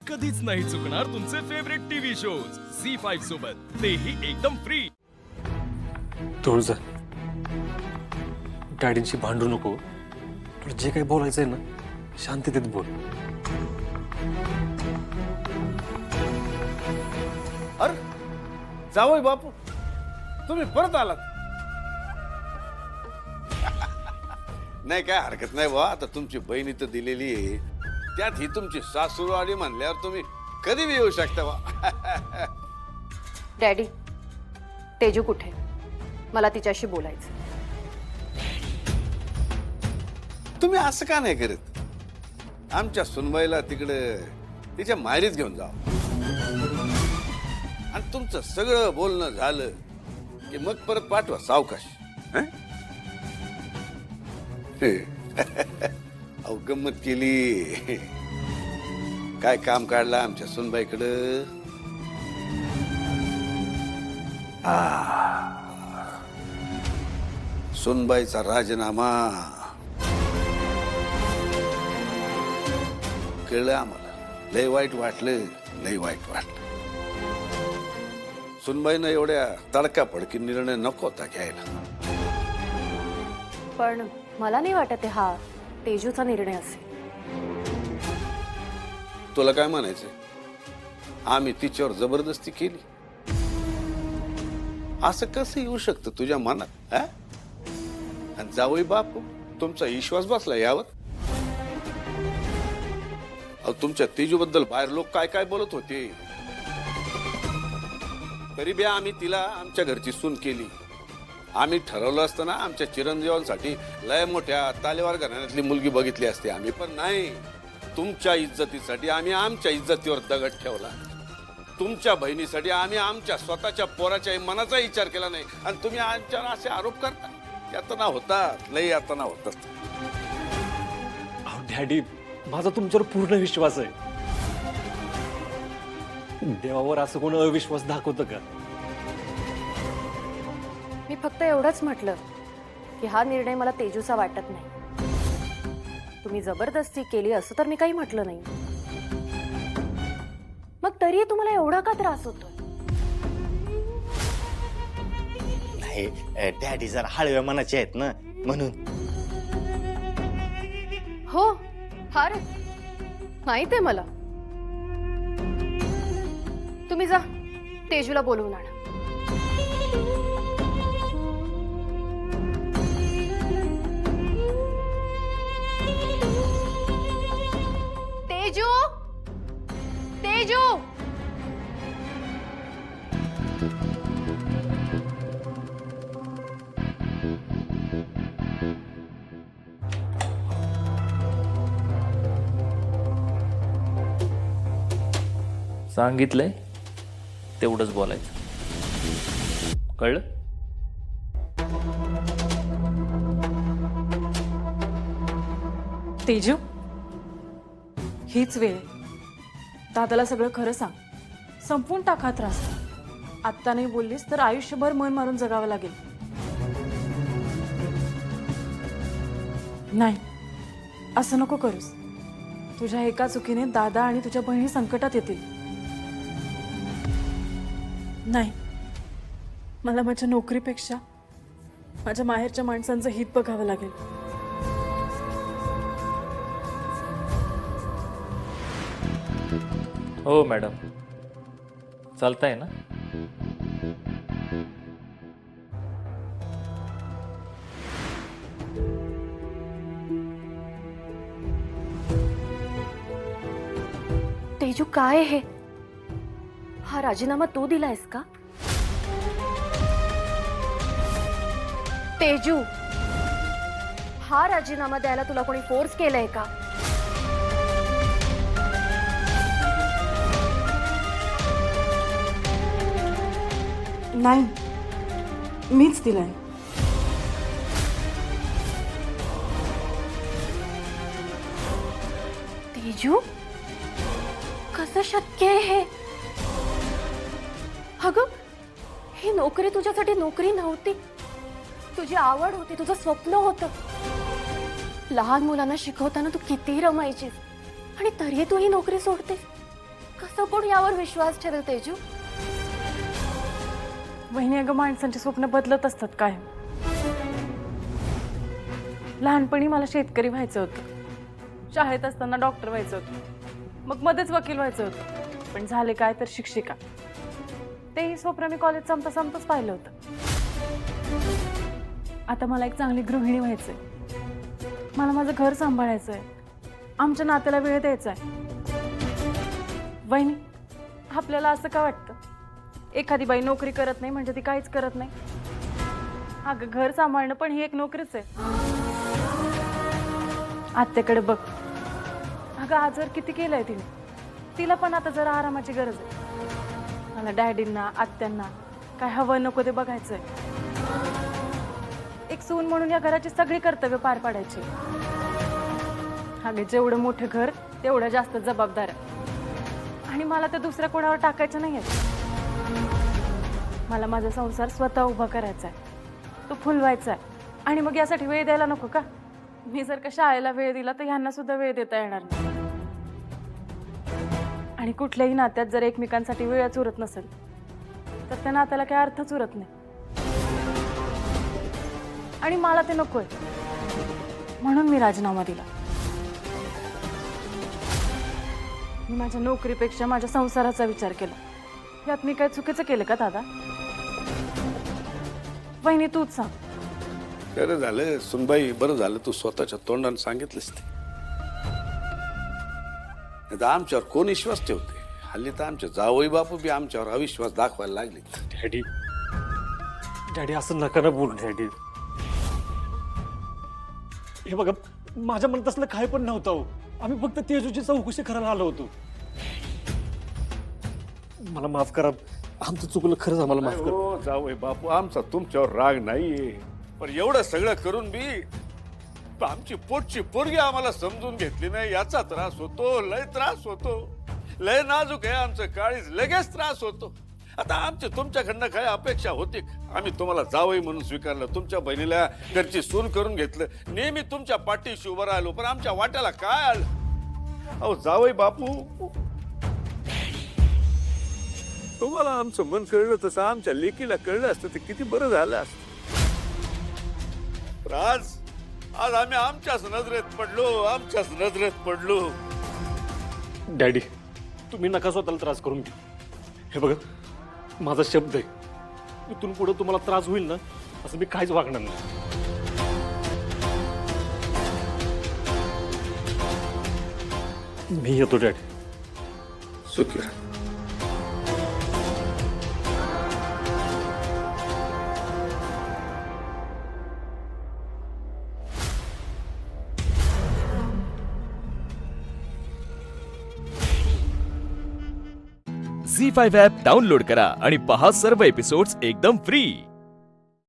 कधीच नाही चुकणार तुमचे फेवरेट टीव्ही शोज झी5 सोबत, तेही एकदम फ्री. तुळजा, डॅडींशी भांडू नको. तुला जे काही बोलायचंय ना, शांततेत बोल. अरे जावई बापू, तुम्ही परत आलात. नाही काय हरकत नाही बा. आता तुमची बहिणी तर दिलेली आहे, त्यात ही तुमची सासू आली म्हणल्यावर तुम्ही कधी बी येऊ शकता बा. डॅडी, तेजू कुठे? मला तिच्याशी बोलायचं. तुम्ही असं का नाही करत? आमच्या सुनबाईला तिकडे तिच्या माहेरीच घेऊन जा आणि तुमचं सगळं बोलणं झालं की मग परत पाठवा सावकाश. हं? अहो गंमत केली. काय काम काढला आमच्या सुनबाईकडं. सुनबाईचा राजीनामा कळलं आम्हाला. लय वाईट वाटलं, लय वाईट वाटलं. सुनबाईनं एवढ्या तडकाफडकी निर्णय नको होता घ्यायला. पण मला नाही वाटत आहे हा तेजूचा निर्णय असेल. तुला काय म्हणायचंय? आम्ही तिच्यावर जबरदस्ती केली असं कसं येऊ शकतं तुझ्या मनात? आणि जावई बापू, तुमचा विश्वास बसला यावर? अहो, तुमच्या तेजूबद्दल बाहेर लोक काय काय बोलत होते. तरी बी आम्ही तिला आमच्या घरची सून केली. आम्ही ठरवलं असतं ना, आमच्या चिरंजीवांसाठी लय मोठ्या तालेवार घराण्यातली मुलगी बघितली असते आम्ही. पण नाही, तुमच्या इज्जतीसाठी आम्ही आमच्या इज्जतीवर दगड ठेवला. तुमच्या बहिणीसाठी आम्ही आमच्या स्वतःच्या पोराच्या मनाचा विचार केला नाही. आणि तुम्ही आमच्यावर असे आरोप करता. यातना होतात, लय यातना होतात. डॅडी, माझा तुमच्यावर पूर्ण विश्वास आहे. देवावर असं कोण अविश्वास दाखवतं का? मी फक्त एवढंच म्हटलं की हा निर्णय मला तेजूचा वाटत नाही. तुम्ही जबरदस्ती केली असं तर मी काही म्हटलं नाही. मग तरी तुम्हाला एवढा का त्रास होतो? नाही, डॅडी जरा हळव्या मनाचे आहेत ना, म्हणून. हो, फार माहित आहे मला. तुम्ही जा, तेजूला बोलवून आणा. तेजू, तेजू. सांगितलंय तेवढंच बोलायचं, कळलं? तेजू, हीच वेळ आहे. दादाला सगळं खरं सांग. संपून टाका त्रास. आत्ता नाही बोललीस तर आयुष्यभर मन मारून जगावं लागेल. नाही, असं नको करूस. तुझ्या एका चुकीने दादा आणि तुझ्या बहिणी संकटात येतील. नाही, मला माझ्या नोकरीपेक्षा माझ्या माहेरच्या माणसांचं हित बघावं लागेल. हो मॅडम, चालतंय ना? तेजू, काय हे? हा राजीनामा तू दिलायस का? तेजू, हा राजीनामा द्यायला तुला कोणी फोर्स केलंय का? नाही, मीच दिलाय. तेजू, कसं शक्य आहे हे? अगं, ही नोकरी तुझ्यासाठी नोकरी नव्हती. तुझी आवड होती, तुझं स्वप्न होतं. लहान मुलांना शिकवताना तू किती रमायचीस आणि तरी तू ही नोकरी सोडतेस. कसं कोण यावर विश्वास ठेवेल तेजू? वहिनी, अगं माणसांची स्वप्न बदलत असतात काय. लहानपणी मला शेतकरी व्हायचं होतं, शाळेत असताना डॉक्टर व्हायचं होतं, मग मध्येच वकील व्हायचं होतं, पण झाले काय तर शिक्षिका. तेही स्वप्न मी कॉलेज संपताच पाहिलं होतं. आता मला एक चांगली गृहिणी व्हायचंय, मला माझं घर सांभाळायचंय, आमच्या नात्याला वेळ द्यायचा आहे. वहिनी, आपल्याला असं का वाटतं एखादी बाई नोकरी करत नाही म्हणजे ती काहीच करत नाही? अगं घर सांभाळणं पण ही एक नोकरीच आहे. आत्याकडे बघ, अगं आजार किती केलंय तिने, तिला पण आता जरा आरामाची गरज आहे. मला डॅडींना आत्यांना काय हवं नको ते बघायचंय. एक सून म्हणून या घराची सगळी कर्तव्य पार पाडायची. अगं जेवढं मोठं घर तेवढं जास्त जबाबदार आणि मला ते दुसऱ्या कोणावर टाकायचं नाही आहे. मला माझा संसार स्वतः उभा करायचा आहे, तो फुलवायचा आहे. आणि मग यासाठी वेळ द्यायला नको का? मी जर का शाळेला वेळ दिला तर ह्यांना सुद्धा वेळ देता येणार नाही. आणि कुठल्याही नात्यात जर एकमेकांसाठी वेळच उरत नसेल तर त्या नात्याला काही अर्थच उरत नाही. आणि मला ते नकोय, म्हणून मी राजीनामा दिला. मी माझ्या नोकरीपेक्षा माझ्या संसाराचा विचार केला. यात मी काय चुकीचं केलं का दादा? वहिनी तूच सांग. बरं झालं सुनबाई, बरं झालं तू स्वतःच्या तोंडाने सांगितलंस ते. आता आमच्यावर कोण विश्वास ठेवते? हल्ली तर आमचे जावई बापू बी आमच्यावर अविश्वास दाखवायला लागले. डॅडी, डॅडी असं नका ना बोल डॅडी. हे बघा, माझ्या मनात असलं काय पण नव्हतं हो. आम्ही फक्त तेजूची चौकशी करायला आलो होतो. मला माफ करा, आमचं चुकलं, खरंच आम्हाला माफ करा. हो जावई बापू, आमचा तुमच्यावर राग नाहीये, पण एवढं सगळं करून बी आमची पोटची पोरगी आम्हाला समजून घेतली नाही, याचा त्रास होतो. लय त्रास होतो, लय नाजूक आहे आमचं काळीज, लगेच त्रास होतो. आता आमची तुमच्याकडनं काय अपेक्षा होती? आम्ही तुम्हाला जावई म्हणून स्वीकारलं, तुमच्या बहिणीला घरची सून करून घेतलं, नेहमी तुमच्या पाठीशी उभं राहिलो, पण आमच्या वाट्याला काय आलं? अहो जावई बापू, तुम्हाला आमचं मन कळलं तसं आमच्या लेकीला कळलं असतं तर किती बरं झालं असतं. आज आम्ही आमच्याच नजरेत पडलो. डॅडी, तुम्ही नका स्वतःला त्रास करून घ्या. हे बघा, माझा शब्द आहे, इथून पुढे तुम्हाला त्रास होईल ना असं मी काहीच वागणार नाही. मी येतो डॅडी. सुखी झी5 ॲप डाउनलोड करा आणि पहा सर्व एपिसोड्स एकदम फ्री.